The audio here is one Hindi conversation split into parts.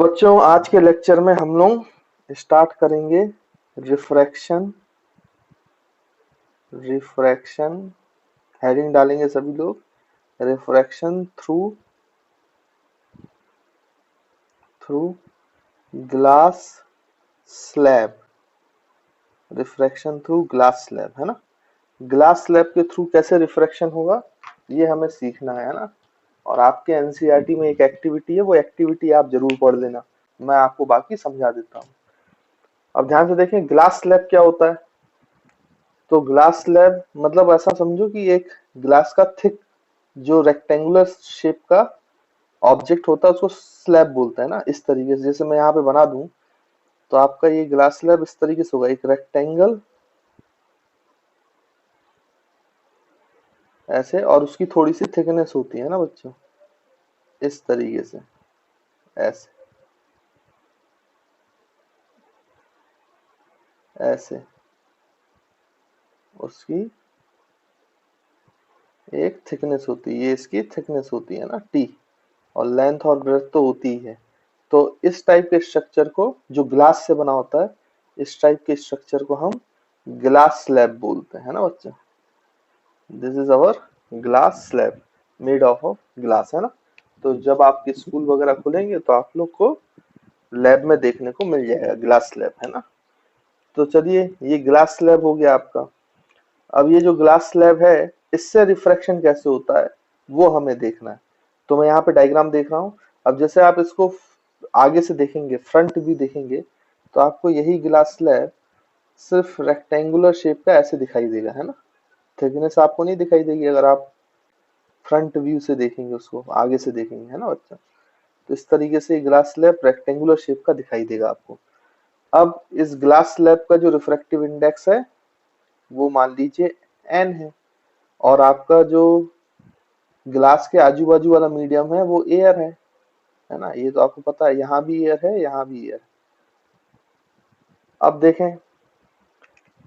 बच्चों आज के लेक्चर में हम लोग स्टार्ट करेंगे रिफ्रैक्शन। रिफ्रैक्शन हेडिंग डालेंगे सभी लोग, refraction through through glass slab. Refraction through glass slab है ना। ग्लास स्लैब के थ्रू कैसे रिफ्रैक्शन होगा ये हमें सीखना है ना। और आपके एनसीईआरटी में एक एक्टिविटी है, वो एक्टिविटी आप जरूर पढ़ लेना, मैं आपको बाकी समझा देता हूँ। अब ध्यान से देखें ग्लास स्लैब क्या होता है। तो ग्लास स्लैब मतलब ऐसा समझो कि एक ग्लास का थिक जो रेक्टेंगुलर शेप का ऑब्जेक्ट होता है उसको स्लैब बोलते हैं ना। इस तरीके से जैसे मैं यहाँ पे बना दूं तो आपका ये ग्लास स्लैब इस तरीके से होगा, एक रेक्टेंगल ऐसे, और उसकी थोड़ी सी थिकनेस होती है ना बच्चों, इस तरीके से ऐसे ऐसे उसकी एक थिकनेस होती है, ये इसकी थिकनेस होती है ना टी, और लेंथ और ब्रेड्थ तो होती ही है। तो इस टाइप के स्ट्रक्चर को जो ग्लास से बना होता है, इस टाइप के स्ट्रक्चर को हम ग्लास स्लैब बोलते हैं ना बच्चों। This is our glass slab made of glass है ना। तो जब आपके स्कूल वगैरह खुलेंगे तो आप लोग को लैब में देखने को मिल जाएगा ग्लास स्लैब है ना। तो चलिए ये ग्लास स्लैब हो गया आपका। अब ये जो ग्लास स्लैब है इससे रिफ्रैक्शन कैसे होता है वो हमें देखना है। तो मैं यहाँ पे डायग्राम देख रहा हूँ। अब जैसे आप इसको आगे से देखेंगे, फ्रंट व्यू देखेंगे, तो आपको यही ग्लास स्लैब सिर्फ रेक्टेंगुलर शेप का ऐसे दिखाई देगा है ना। थिकनेस आपको नहीं दिखाई देगी अगर आप फ्रंट व्यू से देखेंगे, उसको आगे से देखेंगे है ना बच्चा। तो इस तरीके से ग्लास स्लैब रेक्टेंगुलर शेप का दिखाई देगा आपको। अब इस ग्लास स्लैब का जो रिफ्रैक्टिव इंडेक्स है वो मान लीजिए n है, और आपका जो ग्लास के आजू बाजू वाला मीडियम है वो एयर है ना। ये तो आपको पता है, यहाँ भी एयर है, यहाँ भी एयर। अब देखें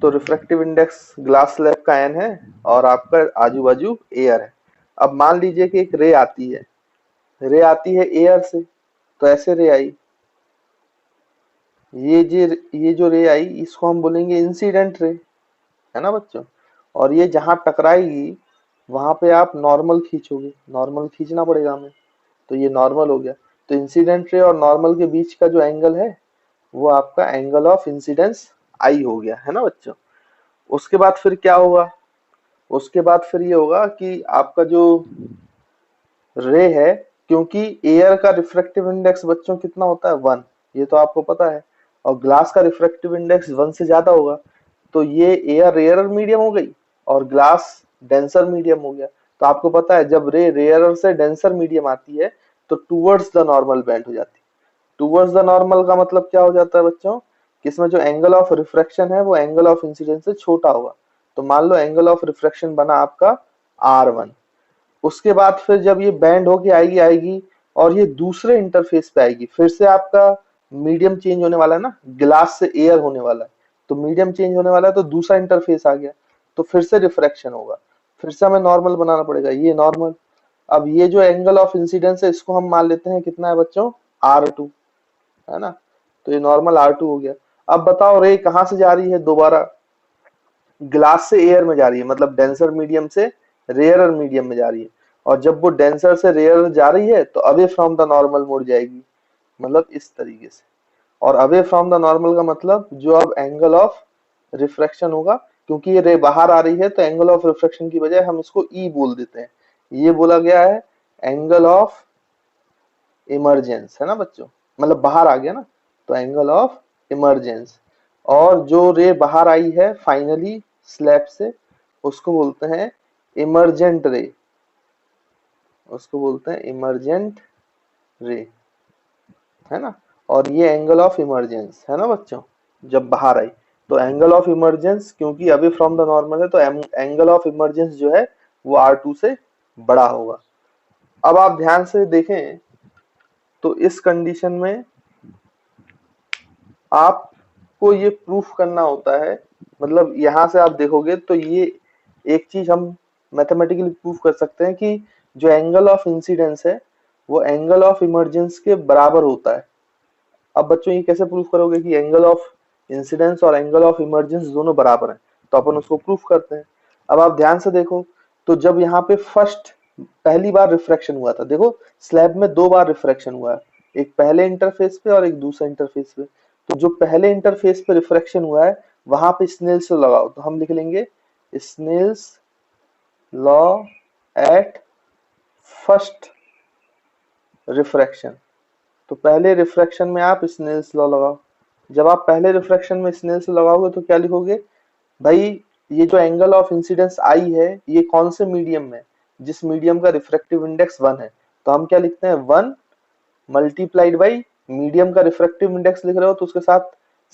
तो रिफ्रैक्टिव इंडेक्स ग्लास स्लैब का n है और आपका आजू बाजू एयर है। अब मान लीजिए कि एक रे आती है, रे आती है एयर से, तो ऐसे रे आई, ये जो रे आई इसको हम बोलेंगे इंसिडेंट रे है ना बच्चों। और ये जहां टकराएगी वहां पे आप नॉर्मल खींचोगे, नॉर्मल खींचना पड़ेगा हमें, तो ये नॉर्मल हो गया। तो इंसिडेंट रे और नॉर्मल के बीच का जो एंगल है वो आपका एंगल ऑफ इंसिडेंस आई हो गया है ना बच्चों। उसके बाद फिर क्या होगा, उसके बाद फिर ये होगा कि आपका जो रे है, क्योंकि एयर का रिफ्रैक्टिव इंडेक्स बच्चों कितना होता है 1, ये तो आपको पता है, और ग्लास का रिफ्रैक्टिव इंडेक्स 1 से ज्यादा होगा। तो ये एयर रेयरर मीडियम हो गई और ग्लास डेंसर मीडियम हो गया। तो आपको पता है जब रे रेयरर से डेंसर मीडियम आती है तो टूवर्ड्स द नॉर्मल बेंड हो जाती है। टूवर्ड्स द नॉर्मल का मतलब क्या हो जाता है बच्चों, कि इसमें जो एंगल ऑफ रिफ्रैक्शन है वो एंगल ऑफ इंसिडेंस से छोटा होगा। तो मान लो एंगल ऑफ रिफ्रैक्शन बना आपका R1। उसके बाद फिर जब ये बैंड होके आएगी आएगी और ये दूसरे इंटरफेस पे आएगी, फिर से आपका मीडियम चेंज होने वाला है ना, ग्लास से एयर होने वाला है, तो मीडियम चेंज होने वाला है तो दूसरा इंटरफेस आ गया, तो फिर से रिफ्रैक्शन होगा, फिर से हमें नॉर्मल बनाना पड़ेगा, ये नॉर्मल। अब ये जो एंगल ऑफ इंसिडेंस है इसको हम मान लेते हैं कितना है बच्चों, R2 है ना। तो ये नॉर्मल R2 हो गया। अब बताओ रे कहां से जा रही है, दोबारा ग्लास से एयर में जा रही है, मतलब डेंसर मीडियम से रेयरर मीडियम में जा रही है। और जब वो डेंसर से रेयर जा रही है तो अवे फ्रॉम द नॉर्मल मुड़ जाएगी, मतलब इस तरीके से। और अवे फ्रॉम द नॉर्मल का मतलब जो अब एंगल ऑफ रिफ्रैक्शन होगा, क्योंकि ये रे बाहर आ रही है तो एंगल ऑफ रिफ्रैक्शन की बजाय हम इसको ई बोल देते हैं। ये बोला गया है एंगल ऑफ इमरजेंस है ना बच्चों, मतलब बाहर आ गया ना, तो एंगल ऑफ इमरजेंस। और जो रे बाहर आई है फाइनली स्लैब से उसको बोलते हैं इमरजेंट रे, उसको बोलते हैं इमरजेंट रे है ना। और ये एंगल ऑफ इमरजेंस है ना बच्चों, जब बाहर आई। तो एंगल ऑफ इमरजेंस क्योंकि अभी फ्रॉम द नॉर्मल है तो एंगल ऑफ इमरजेंस जो है वो R2 से बड़ा होगा। अब आप ध्यान से देखें तो इस कंडीशन में आपको ये प्रूफ करना होता है, मतलब यहां से आप देखोगे तो ये एक चीज हम मैथमेटिकली प्रूफ कर सकते हैं कि जो एंगल ऑफ इंसिडेंस है वो एंगल ऑफ इमरजेंस के बराबर होता है। अब बच्चों ये कैसे प्रूफ करोगे कि एंगल ऑफ इंसिडेंस और एंगल ऑफ इमर्जेंस दोनों बराबर हैं? तो अपन उसको प्रूफ करते हैं। अब आप ध्यान से देखो, तो जब यहाँ पे फर्स्ट पहली बार रिफ्रैक्शन हुआ था, देखो स्लैब में दो बार रिफ्रैक्शन हुआ है, एक पहले इंटरफेस पे और एक दूसरे इंटरफेस पे। तो जो पहले इंटरफेस पे रिफ्रैक्शन हुआ है वहां पे स्नेल्स लॉ लगाओ, तो हम लिख लेंगे Snell's law at first refraction. तो पहले रिफ्रैक्शन में आप स्नेल्स लॉ लगाओ। जब आप पहले रिफ्रैक्शन में स्नेल्स लॉ लगाओगे तो क्या लिखोगे भाई, ये जो एंगल ऑफ इंसिडेंस आई है ये कौन से मीडियम में, जिस मीडियम का रिफ्रैक्टिव इंडेक्स 1 है। तो हम क्या लिखते हैं, 1 मल्टीप्लाइड बाई मीडियम का रिफ्रैक्टिव इंडेक्स लिख रहे हो तो उसके साथ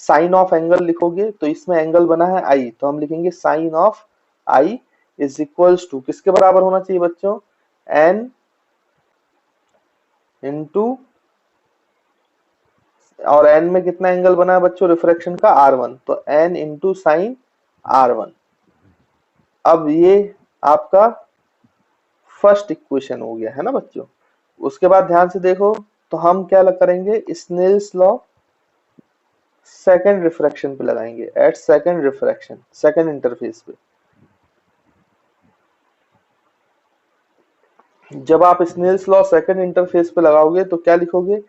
साइन ऑफ एंगल लिखोगे, तो इसमें एंगल बना है आई, तो हम लिखेंगे sine of I is equals to किसके बराबर होना चाहिए बच्चों, एन इंटू, और एन में कितना एंगल बना है बच्चों रिफ्रैक्शन का, R1, तो एन इंटू साइन R1। अब ये आपका फर्स्ट इक्वेशन हो गया है ना बच्चों। उसके बाद ध्यान से देखो, तो हम क्या करेंगे, स्नेल्स लॉ सेकंड रिफ्रैक्शन पे लगाएंगे, at second refraction, second interface पे। जब आप स्नेल्स लॉ सेकंड इंटरफेस पे लगाओगे तो क्या लिखोगे,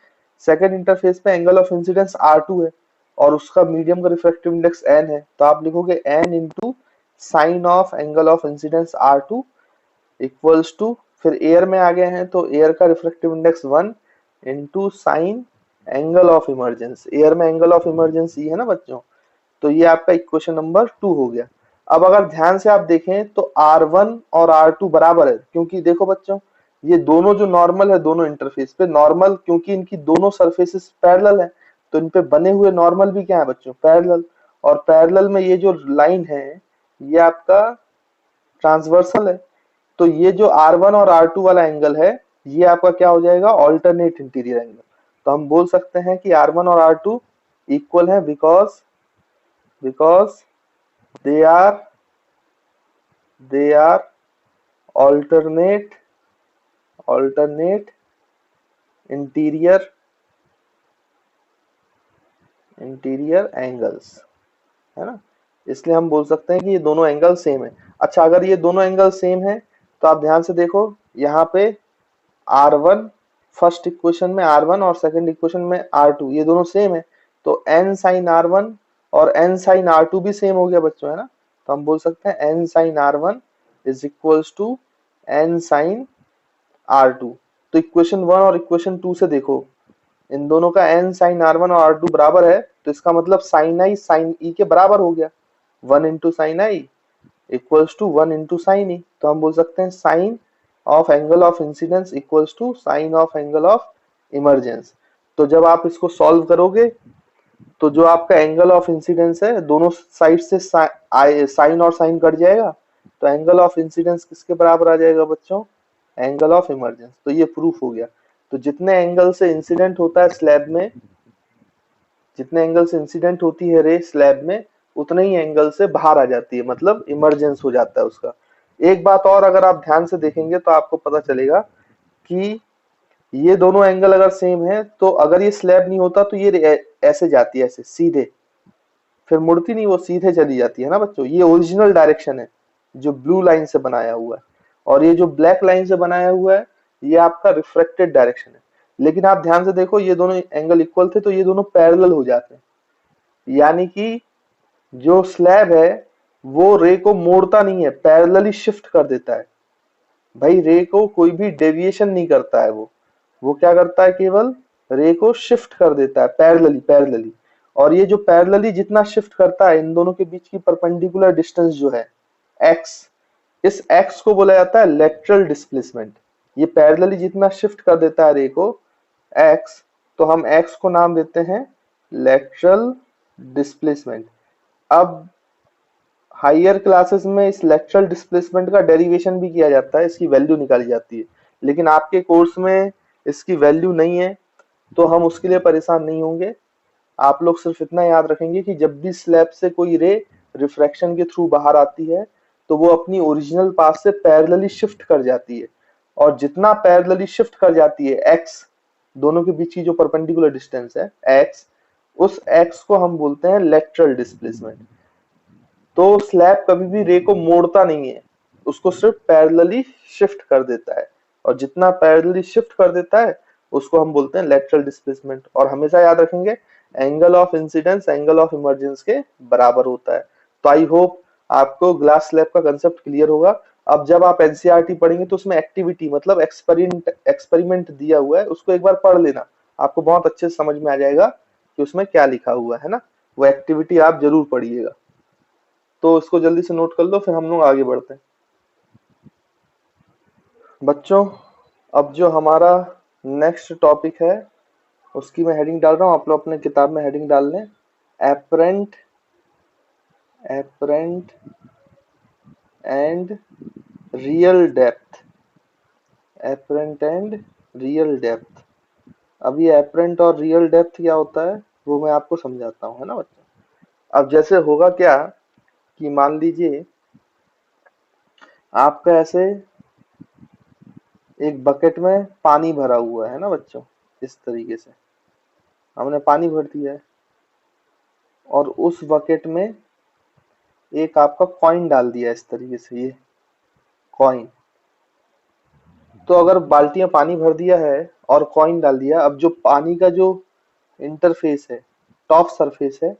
सेकंड इंटरफेस पे एंगल ऑफ इंसिडेंस R2 है और उसका मीडियम का रिफ्रैक्टिव इंडेक्स n है, तो आप लिखोगे n into sine of angle of incidence R2 equals to, फिर एयर में आ गए हैं तो एयर का refractive index 1 into sine angle of emergence, air में एंगल ऑफ इमर्जेंस है ना बच्चों। तो ये आपका इक्वेशन नंबर 2 हो गया। अब अगर ध्यान से आप देखें तो R1 और R2 बराबर है, क्योंकि देखो बच्चों ये दोनों जो नॉर्मल है दोनों इंटरफेस पे नॉर्मल, क्योंकि इनकी दोनों सरफेसेस पैरेलल है तो इन पे बने हुए नॉर्मल भी क्या है बच्चों, पैरेलल। और पैरेलल में ये जो लाइन है ये आपका ट्रांसवर्सल है, तो ये जो R1 और R2 वाला एंगल है ये आपका क्या हो जाएगा, ऑल्टरनेट इंटीरियर एंगल। तो हम बोल सकते हैं कि R1 और R2 इक्वल है because they are alternate interior angles, है ना। इसलिए हम बोल सकते हैं कि ये दोनों एंगल सेम है। अच्छा, अगर ये दोनों एंगल सेम है तो आप ध्यान से देखो यहाँ पे R1 फर्स्ट इक्वेशन में R1 और सेकंड इक्वेशन में R2 ये दोनों सेम है, तो n साइन R1 और n साइन R2 भी सेम हो गया बच्चों, है ना। तो हम बोल सकते हैं n sine R1 is equals to n sine R2। तो इक्वेशन 1 और इक्वेशन 2 से देखो इन दोनों का n साइन R1 और R2 बराबर है, तो इसका मतलब साइन आई साइन ई के बराबर हो गया, 1 into sine i equals to 1 into sine e. तो हम बोल सकते हैं sine of angle of incidence equals to sine of angle of emergence. तो जब आप इसको सॉल्व करोगे तो जो आपका एंगल ऑफ इंसिडेंस है दोनों साइड से साइन और साइन कट जाएगा, तो एंगल ऑफ इंसिडेंस किसके बराबर आ जाएगा बच्चों, एंगल ऑफ इमर्जेंस। तो ये प्रूफ हो गया। तो जितने एंगल से इंसिडेंट होता है स्लैब में, जितने एंगल से इंसिडेंट होती है रे स्लैब में, उतने ही एंगल से बाहर आ जाती है, मतलब इमर्जेंस हो जाता है उसका। एक बात और अगर आप ध्यान से देखेंगे तो आपको पता चलेगा कि ये दोनों एंगल अगर सेम है तो अगर ये स्लैब नहीं होता तो ये ऐसे जाती है, ऐसे सीधे, फिर मुड़ती नहीं, वो सीधे चली जाती है ना बच्चों। ये ओरिजिनल डायरेक्शन है जो ब्लू लाइन से बनाया हुआ है, और ये जो ब्लैक लाइन से बनाया हुआ है ये आपका रिफ्रेक्टेड डायरेक्शन है। लेकिन आप ध्यान से देखो ये दोनों एंगल इक्वल थे तो ये दोनों पैरेलल हो जाते हैं, यानी कि जो स्लैब है वो रे को मोड़ता नहीं है, पैरेलली शिफ्ट कर देता है। भाई रे को कोई भी डेविएशन नहीं करता है, वो क्या करता है, केवल रे को शिफ्ट कर देता है पैरेलली। और ये जो पैरेलली जितना शिफ्ट करता है इन दोनों के बीच की परपेंडिकुलर डिस्टेंस जो है x, इस x को बोला जाता है लेटरल डिस्प्लेसमेंट। ये पैरेलली जितना शिफ्ट कर देता है रे को x, तो हम x को नाम देते हैं लेटरल डिस्प्लेसमेंट। अब हायर क्लासेस में इस लेटरल डिस्प्लेसमेंट का डेरिवेशन भी किया जाता है, इसकी वैल्यू निकाली जाती है, लेकिन आपके कोर्स में इसकी वैल्यू नहीं है तो हम उसके लिए परेशान नहीं होंगे। आप लोग सिर्फ इतना याद रखेंगे कि जब भी स्लैब से कोई रे रिफ्रैक्शन के थ्रू बाहर आती है तो वो अपनी ओरिजिनल पाथ से पैरेलली शिफ्ट कर जाती है, और जितना पैरेलली शिफ्ट कर जाती है x, दोनों के बीच की जो परपेंडिकुलर डिस्टेंस है x, उस x को हम बोलते हैं लेटरल डिस्प्लेसमेंट। तो स्लैब कभी भी रे को मोड़ता नहीं है, उसको सिर्फ पैरेलली शिफ्ट कर देता है, और जितना पैरेलली शिफ्ट कर देता है उसको हम बोलते हैं लेटरल डिस्प्लेसमेंट। और हमेशा याद रखेंगे angle of incidence angle of emergence के बराबर होता है। तो आई होप आपको ग्लास स्लैब का कंसेप्ट क्लियर होगा। अब जब आप एनसीईआरटी पढ़ेंगे तो उसमें एक्टिविटी मतलब एक्सपेरिमेंट दिया हुआ है, उसको एक बार पढ़ लेना, आपको बहुत अच्छे से समझ में आ जाएगा कि उसमें क्या लिखा हुआ है ना। वो एक्टिविटी आप जरूर पढ़िएगा। तो इसको जल्दी से नोट कर लो, फिर हम लोग आगे बढ़ते हैं। बच्चों, अब जो हमारा नेक्स्ट टॉपिक है उसकी मैं हेडिंग डाल रहा हूँ, आप लोग अपने किताब में हेडिंग डाल लें, apparent apparent and real depth. Apparent and real depth. अब ये एपरेंट और रियल डेप्थ क्या होता है वो मैं आपको समझाता हूँ, है ना बच्चों। अब जैसे होगा क्या कि मान लीजिए आपका ऐसे एक बकेट में पानी भरा हुआ है ना बच्चों, इस तरीके से हमने पानी भर दिया है, और उस बकेट में एक आपका कॉइन डाल दिया इस तरीके से, ये कॉइन। तो अगर बाल्टियां पानी भर दिया है और कॉइन डाल दिया, अब जो पानी का जो इंटरफेस है, टॉप सरफेस है,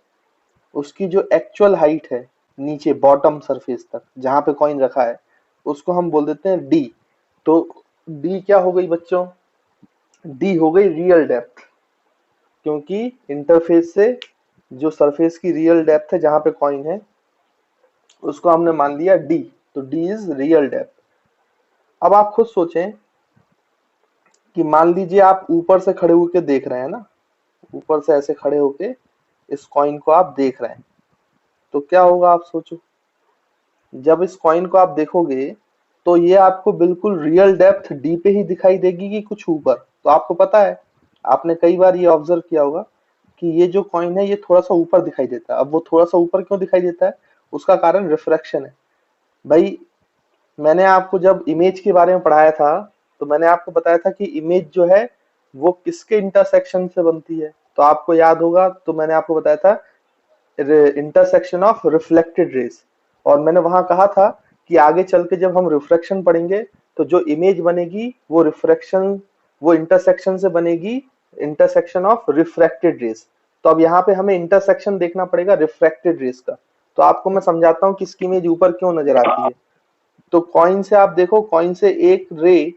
उसकी जो एक्चुअल हाइट है नीचे बॉटम सरफेस तक जहां पे कॉइन रखा है, उसको हम बोल देते हैं डी। तो डी क्या हो गई बच्चों, डी हो गई रियल डेप्थ, क्योंकि इंटरफेस से जो सरफेस की रियल डेप्थ है जहां पे कॉइन है उसको हमने मान लिया डी। तो डी इज रियल डेप्थ। अब आप खुद सोचें कि मान लीजिए आप ऊपर से खड़े होकर देख रहे हैं ना, ऊपर से ऐसे खड़े होके इस कॉइन को आप देख रहे हैं, तो क्या होगा आप सोचो। जब इस कॉइन को आप देखोगे तो ये आपको बिल्कुल रियल डेप्थ डी पे ही दिखाई देगी कि कुछ ऊपर। तो आपको पता है, आपने कई बार ये ऑब्जर्व किया होगा कि ये जो कॉइन है ये थोड़ा सा ऊपर दिखाई देता है। अब वो थोड़ा सा ऊपर क्यों दिखाई देता है, उसका कारण रिफ्रैक्शन है। भाई, मैंने आपको जब इमेज के बारे में पढ़ाया था तो मैंने आपको बताया था कि इमेज जो है वो किसके इंटरसेक्शन से बनती है। तो आपको याद होगा, तो मैंने आपको बताया था इंटरसेक्शन ऑफ रिफ्लेक्टेड रेज। और मैंने वहां कहा था कि आगे चल के जब हम रिफ्रैक्शन पढ़ेंगे तो जो इमेज बनेगी वो रिफ्रैक्शन, वो इंटरसेक्शन से बनेगी, इंटरसेक्शन ऑफ रिफ्रैक्टेड रेज। तो अब यहाँ पे हमें इंटरसेक्शन देखना पड़ेगा रिफ्रैक्टेड रेज का। तो आपको मैं समझाता हूँ कि इसकी इमेज ऊपर क्यों नजर आती है। तो कॉइन से आप देखो, कॉइन से एक रे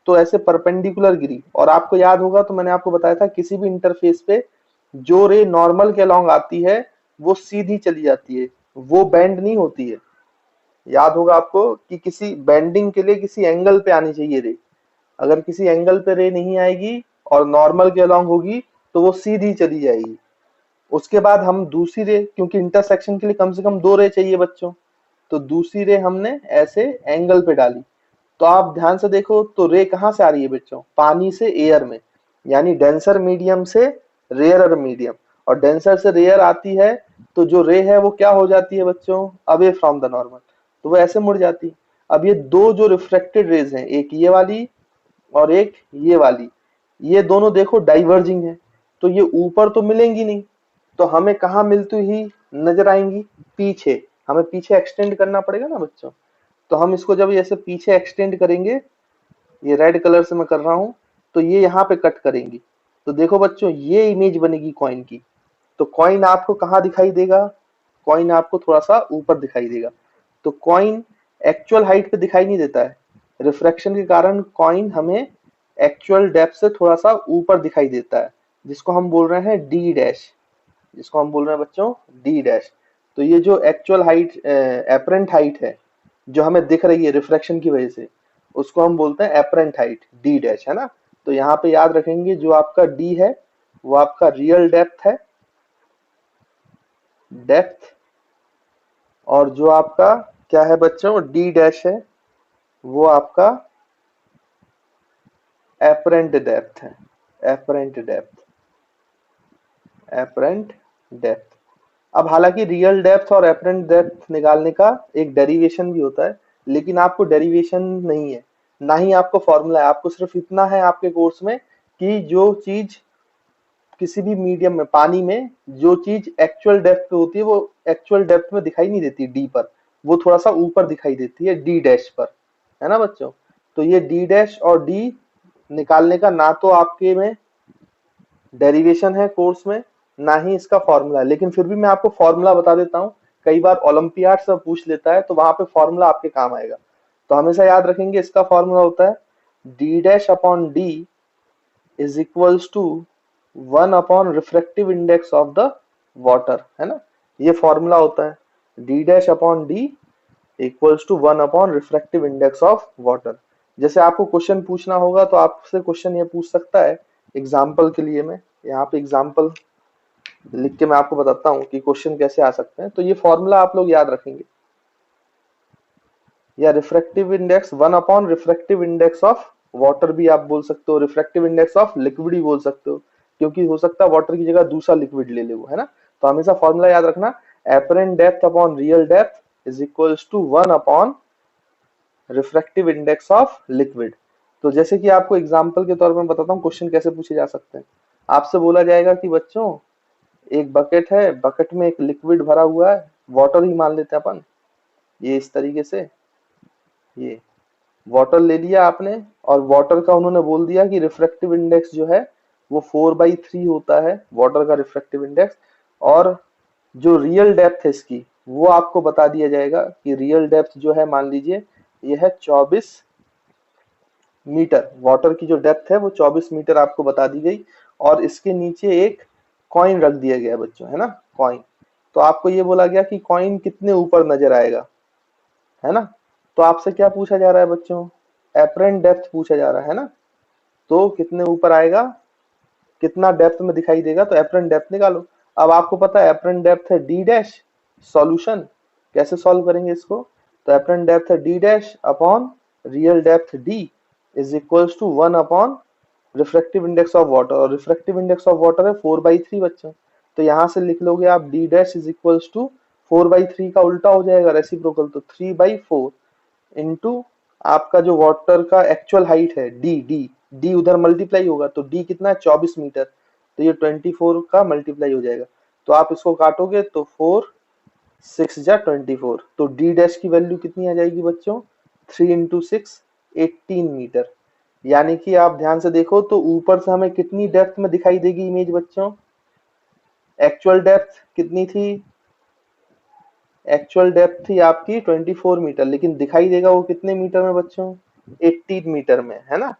तो ऐसे परपेंडिकुलर गिरी, और आपको याद होगा तो मैंने आपको बताया था किसी भी इंटरफेस पे जो रे नॉर्मल के अलॉन्ग आती है वो सीधी चली जाती है, वो बेंड नहीं होती है। याद होगा आपको कि किसी बेंडिंग के लिए किसी एंगल पे आनी चाहिए रे। अगर किसी एंगल पे रे नहीं आएगी और नॉर्मल के अलॉन्ग होगी तो वो सीधी चली जाएगी। उसके बाद हम दूसरी रे, क्योंकि इंटरसेक्शन के लिए कम से कम दो रे चाहिए बच्चों, तो दूसरी रे हमने ऐसे एंगल पे डाली। तो आप ध्यान से देखो तो रे कहां से आ रही है बच्चों, पानी से एयर में, यानी डेंसर मीडियम से रेयरर मीडियम। और डेंसर से रेयर आती है तो जो रे है वो क्या हो जाती है बच्चों, अवे फ्रॉम द नॉर्मल, तो वो ऐसे मुड़ जाती है। अब ये दो जो रिफ्लेक्टेड रेज हैं, एक ये वाली और एक ये वाली, ये दोनों देखो डाइवर्जिंग है, तो ये ऊपर तो मिलेंगी नहीं, तो हमें कहाँ मिलती हुई नजर आएंगी, पीछे। हमें पीछे एक्सटेंड करना पड़ेगा ना बच्चों। तो हम इसको जब ऐसे पीछे एक्सटेंड करेंगे, ये रेड कलर से मैं कर रहा हूं, तो ये यहाँ पे कट करेंगी। तो देखो बच्चों ये इमेज बनेगी कॉइन की। तो कॉइन आपको कहाँ दिखाई देगा, कॉइन आपको थोड़ा सा ऊपर दिखाई देगा। तो कॉइन एक्चुअल हाइट पे दिखाई नहीं देता है, रिफ्रैक्शन के कारण कॉइन हमें एक्चुअल डेप्थ से थोड़ा सा ऊपर दिखाई देता है, जिसको हम बोल रहे हैं डी डैश, जिसको हम बोल रहे हैं बच्चों डी डैश। तो ये जो एक्चुअल हाइट, एपरेंट हाइट है जो हमें दिख रही है रिफ्रैक्शन की वजह से, उसको हम बोलते हैं एपरेंट हाइट, डी डैश, है ना। तो यहाँ पे याद रखेंगे जो आपका डी है वो आपका रियल डेप्थ है, डेप्थ। और जो आपका क्या है बच्चों, डी डैश है, वो आपका एपरेंट डेप्थ है, एपरेंट डेप्थ, एपरेंट डेप्थ। अब हालांकि रियल डेप्थ और एपरेंट डेप्थ निकालने का एक डेरिवेशन भी होता है, लेकिन आपको डेरिवेशन नहीं है, ना ही आपको फॉर्मूला है। आपको सिर्फ इतना है आपके कोर्स में कि जो चीज किसी भी मीडियम में, पानी में जो चीज एक्चुअल डेप्थ पे होती है वो एक्चुअल डेप्थ में दिखाई नहीं देती डी पर, वो थोड़ा सा ऊपर दिखाई देती है डी डैश पर, है ना बच्चों। तो ये डी डैश और डी निकालने का ना तो आपके में डेरिवेशन है कोर्स में, ना ही इसका फॉर्मूला है, लेकिन फिर भी मैं आपको फॉर्मूला बता देता हूँ। कई बार ओलंपियाड से पूछ लेता है तो वहां पे फॉर्मूला आपके काम आएगा। तो हमेशा याद रखेंगे इसका फॉर्मूला होता है D dash upon D is equals to 1 upon refractive index of the water, है ना। ये फॉर्मूला होता है D dash upon D equals to 1 upon refractive index of water. जैसे आपको क्वेश्चन पूछना होगा तो आपसे क्वेश्चन ये पूछ सकता है, एग्जाम्पल के लिए मैं यहाँ पे एग्जाम्पल लिख के मैं आपको बताता हूँ कि क्वेश्चन कैसे आ सकते हैं। तो ये फॉर्मूला आप लोग याद रखेंगे, या refractive index 1 upon refractive index of water भी आप बोल सकते हो, रिफ्रैक्टिव इंडेक्स ऑफ लिक्विड भी बोल सकते हो, क्योंकि हो सकता है वाटर की जगह दूसरा लिक्विड ले ले वो, है ना। तो हमेशा फॉर्मूला याद रखना, apparent depth upon real depth is equals to 1 upon refractive index of liquid. तो जैसे कि आपको एग्जांपल के तौर पर बताता हूँ क्वेश्चन कैसे पूछे जा सकते हैं। आपसे बोला जाएगा कि बच्चों एक बकेट है, बकेट में एक लिक्विड भरा हुआ है, वाटर ही मान लेते हैं अपन, ये इस तरीके से ये वाटर ले लिया आपने, और वाटर का उन्होंने बोल दिया कि रिफ्रैक्टिव इंडेक्स जो है वो 4/3 होता है वाटर का रिफ्रैक्टिव इंडेक्स, और जो रियल डेप्थ है इसकी वो आपको बता दिया जाएगा कि रियल डेप्थ जो है मान लीजिए ये है 24 मीटर, वाटर की जो डेप्थ है वो 24 मीटर आपको बता दी गई, और इसके नीचे एक कॉइन रख दिया गया बच्चों, है ना, कॉइन। तो आपको ये बोला गया कि कॉइन कितने ऊपर नजर आएगा, है ना। तो आपसे क्या पूछा जा रहा है बच्चों, एपरेंट डेप्थ पूछा जा रहा है ना। तो कितने ऊपर आएगा, कितना डेप्थ में दिखाई देगा, तो एपरेंट डेप्थ निकालो। अब आपको पता है एपरेंट डेप्थ है डी डैश, सॉल्यूशन कैसे सॉल्व करेंगे इसको, तो एपरेंट डेप्थ है D dash upon real depth D is equals to 1 upon refractive index of water, और रिफ्रैक्टिव इंडेक्स ऑफ वाटर है 4/3 बच्चों। तो यहां से लिख लोगे आप D dash is equals to 4/3 का उल्टा हो जाएगा रेसिप्रोकल, तो 3/4 इंटू आपका जो वाटर का एक्चुअल हाइट है डी, डी उधर मल्टीप्लाई होगा, तो डी कितना है 24 मीटर, तो ये 24 का मल्टीप्लाई हो जाएगा। तो आप इसको काटोगे तो 4 6 जा 24, तो डी डैश की वैल्यू कितनी आ जाएगी बच्चों, 3 इंटू 6 18 मीटर। यानी कि आप ध्यान से देखो तो ऊपर से हमें कितनी डेप्थ में दिखाई देगी इमेज बच्चों, एक्चुअल डेप्थ कितनी थी, एक्चुअल डेप्थ थी आपकी 24 मीटर, लेकिन दिखाई देगा वो कितने मीटर में बच्चों, 18 मीटर में, है ना।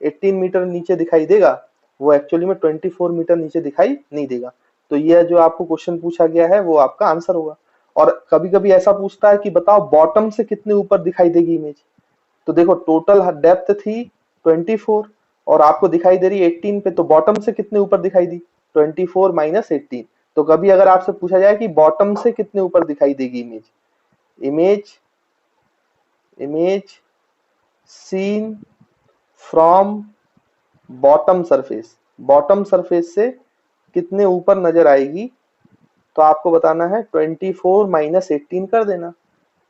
18 मीटर नीचे दिखाई देगा, वो एक्चुअली में 24 मीटर नीचे दिखाई नहीं देगा। तो यह जो आपको क्वेश्चन पूछा गया है वो आपका आंसर होगा। और कभी कभी ऐसा पूछता है कि बताओ बॉटम से कितने ऊपर दिखाई देगी इमेज, तो देखो टोटल डेप्थ थी 24 और आपको दिखाई दे रही है 18 पे, तो बॉटम से कितने ऊपर दिखाई दी, 24 माइनस 18। तो कभी अगर आपसे पूछा जाए कि बॉटम से कितने ऊपर दिखाई देगी image, image image seen from bottom surface, bottom surface से कितने ऊपर नजर आएगी, तो आपको बताना है 24 माइनस 18 कर देना,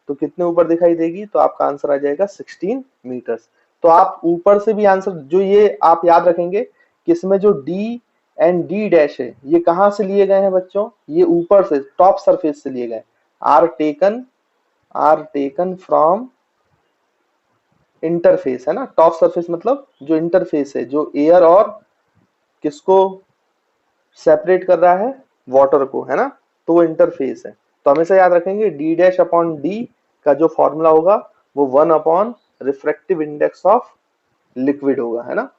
तो कितने ऊपर दिखाई देगी, तो आपका आंसर आ जाएगा 16 मीटर्स। तो आप ऊपर से भी आंसर जो ये आप याद रखेंगे कि इसमें जो डी एंड डी डैश है ये कहां से लिए गए हैं बच्चों, ये ऊपर से टॉप सरफेस से लिए गए, आर टेकन फ्रॉम इंटरफेस, है ना। टॉप सरफेस मतलब जो इंटरफेस है, जो एयर और किसको सेपरेट कर रहा है, वाटर को, है ना, तो वो इंटरफेस है। तो हमेशा याद रखेंगे डी डैश अपॉन डी का जो फॉर्मूला होगा वो 1 upon refractive index of liquid होगा, है ना।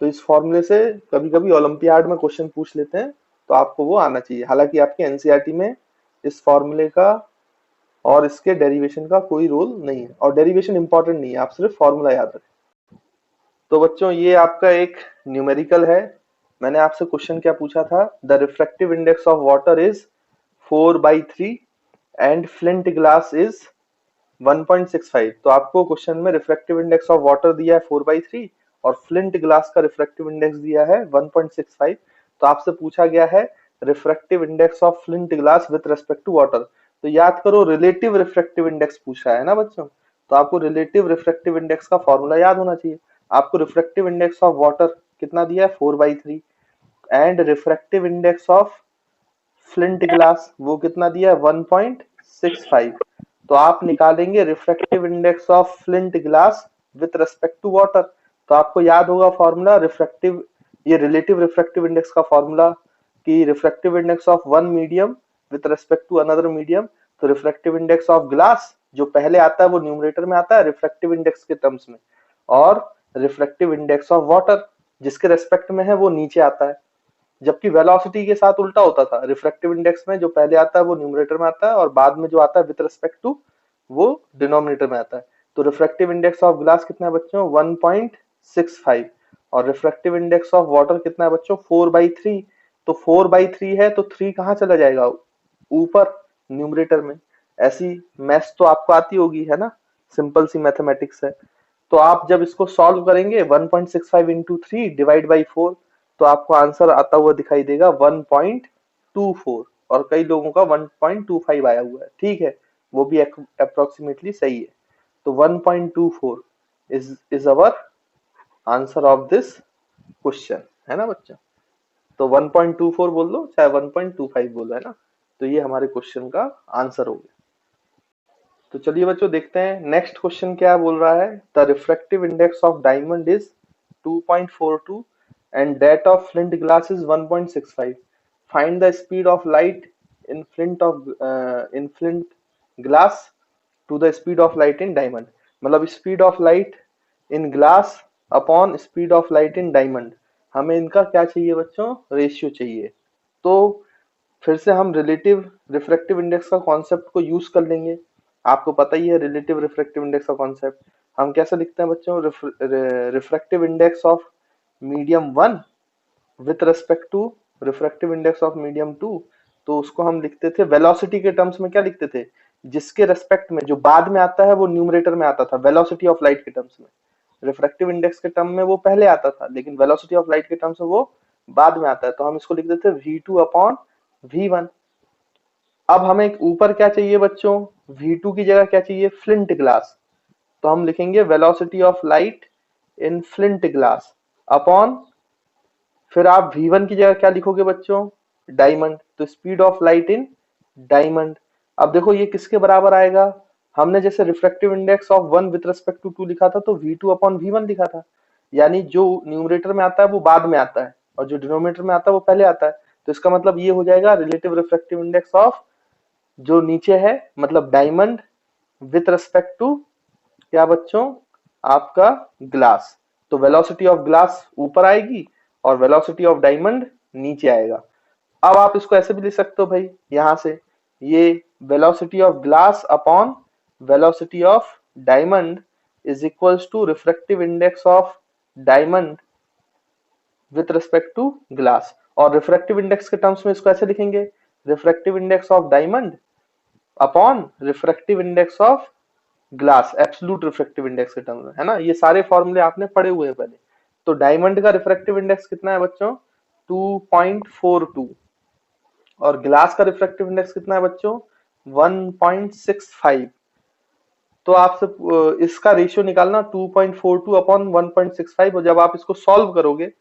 तो इस फॉर्मूले से कभी कभी ओलंपियाड में क्वेश्चन पूछ लेते हैं, तो आपको वो आना चाहिए। हालांकि आपके एनसीईआरटी में इस फॉर्मूले का और इसके डेरिवेशन का कोई रोल नहीं है, और डेरिवेशन इंपॉर्टेंट नहीं है, आप सिर्फ फॉर्मूला याद रखें। तो बच्चों ये आपका एक न्यूमेरिकल है। मैंने आपसे क्वेश्चन क्या पूछा था, the refractive index of water is 4/3 and flint glass is 1.65। तो आपको क्वेश्चन में रिफ्रैक्टिव इंडेक्स ऑफ वाटर दिया है 4/3 और फ्लिंट ग्लास का रिफ्रैक्टिव इंडेक्स दिया है 1.65। तो आपसे पूछा गया है refractive index of flint glass with respect to water. तो याद करो रिलेटिव रिफ्रैक्टिव इंडेक्स पूछा है ना बच्चों, तो आपको रिलेटिव रिफ्रैक्टिव इंडेक्स का फॉर्मूला याद होना चाहिए। आपको रिफ्रैक्टिव इंडेक्स ऑफ वाटर कितना दिया है 4/3 and refractive index of flint glass वो कितना दिया है 1.65। तो आप निकालेंगे refractive index of flint glass with respect to water. तो आपको याद होगा फॉर्मूला रिफ्रैक्टिव, ये रिलेटिव रिफ्रैक्टिव इंडेक्स का फॉर्मूला कि refractive index of one medium with respect to another medium. तो रिफ्रैक्टिव इंडेक्स ऑफ ग्लास जो पहले आता है वो न्यूमरेटर में आता है रिफ्रैक्टिव इंडेक्स के टर्म्स में, और रिफ्रैक्टिव इंडेक्स ऑफ वाटर जिसके रेस्पेक्ट में है वो नीचे आता है। जबकि वेलोसिटी के साथ उल्टा होता था, रिफ्रैक्टिव इंडेक्स में जो पहले आता है वो न्यूमरेटर में आता है और बाद में जो आता है विद रिस्पेक्ट टू वो डिनोमिनेटर में आता है। तो रिफ्रैक्टिव इंडेक्स ऑफ ग्लास कितना है बच्चों 1.65 और रिफ्रैक्टिव इंडेक्स ऑफ वाटर कितना है बच्चों 4/3। तो 4/3 है तो 3 कहाँ चला जाएगा ऊपर न्यूमरेटर में। ऐसी मैथ्स तो आपको आती होगी है ना, सिंपल सी मैथमेटिक्स है। तो आप जब इसको सॉल्व करेंगे 1.65 इंटू 3 डिवाइड बाई 4 तो आपको आंसर आता हुआ दिखाई देगा 1.24 और कई लोगों का 1.25 आया हुआ है, ठीक है, वो भी अप्रोक्सीमेटली सही है। तो 1.24 is our answer of this question, है ना बच्चा। तो 1.24 बोल दो चाहे 1.25 बोलो, है ना। तो ये हमारे क्वेश्चन का आंसर हो गया। तो चलिए बच्चों देखते हैं नेक्स्ट क्वेश्चन क्या बोल रहा है। The refractive index of diamond is 2.42 and that of flint glass is 1.65. Find the speed of light in flint glass to the speed of light in diamond. मतलब speed of light in glass upon speed of light in diamond, हमें इनका क्या चाहिए बच्चों रेशियो चाहिए। तो फिर से हम रिलेटिव रिफ्रैक्टिव इंडेक्स का कॉन्सेप्ट को यूज कर लेंगे। आपको पता ही है रिलेटिव रिफ्रैक्टिव इंडेक्स का कॉन्सेप्ट हम कैसे लिखते हैं बच्चों, refractive index of medium 1 with respect to refractive index of medium 2। तो उसको हम लिखते थे वेलोसिटी के टर्म्स में, क्या लिखते थे जिसके रेस्पेक्ट में जो बाद में आता है वो न्यूमरेटर में आता था वेलोसिटी ऑफ लाइट के टर्म्स में। रिफ्रैक्टिव इंडेक्स के टर्म में वो पहले आता था लेकिन वेलोसिटी ऑफ लाइट के टर्म्स में वो बाद में आता है। तो हम इसको लिख देते v2 अपॉन v1। अब हमें ऊपर क्या चाहिए बच्चों, v2 की जगह क्या चाहिए फ्लिंट ग्लास। तो हम लिखेंगे velocity of light in flint glass upon, फिर आप v1 की जगह क्या लिखोगे बच्चों डायमंड। तो speed of light in diamond. अब देखो ये किसके बराबर आएगा, हमने जैसे refractive index of 1 with respect to 2 लिखा था तो v2 अपॉन v1 लिखा था, यानी जो न्यूमरेटर में आता है वो बाद में आता है और जो डिनोमिनेटर में आता है वो पहले आता है। तो इसका मतलब ये हो जाएगा रिलेटिव रिफ्रैक्टिव इंडेक्स ऑफ जो नीचे है मतलब डायमंड विथ रिस्पेक्ट टू क्या बच्चों आपका ग्लास। तो वेलोसिटी ऑफ ग्लास ऊपर आएगी और वेलोसिटी ऑफ डायमंड नीचे आएगा। अब आप इसको ऐसे भी लिख सकते हो भाई, यहां से ये velocity of glass upon velocity of diamond is equals to refractive index of diamond with respect to glass. और रिफ्रैक्टिव इंडेक्स के टर्म्स में इसको ऐसे लिखेंगे refractive index of diamond upon refractive index of glass absolute refractive index के टर्म में, है ना। ये सारे फॉर्मूले आपने पढ़े हुए हैं पहले। तो डायमंड का रिफ्रैक्टिव इंडेक्स कितना है बच्चों 2.42 और ग्लास का रिफ्रैक्टिव इंडेक्स कितना है बच्चों 1.65। तो आपसे इसका रेशियो निकालना 2.42 अपॉन 1.65 और जब आप इसको सॉल्व करोगे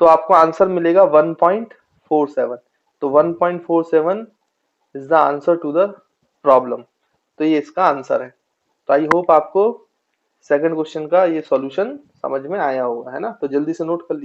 तो आपको आंसर मिलेगा 1.47। तो 1.47 is the answer to the problem. तो ये इसका आंसर है। तो आई होप आपको सेकंड क्वेश्चन का ये सॉल्यूशन समझ में आया होगा, है ना। तो जल्दी से नोट कर लीजिए।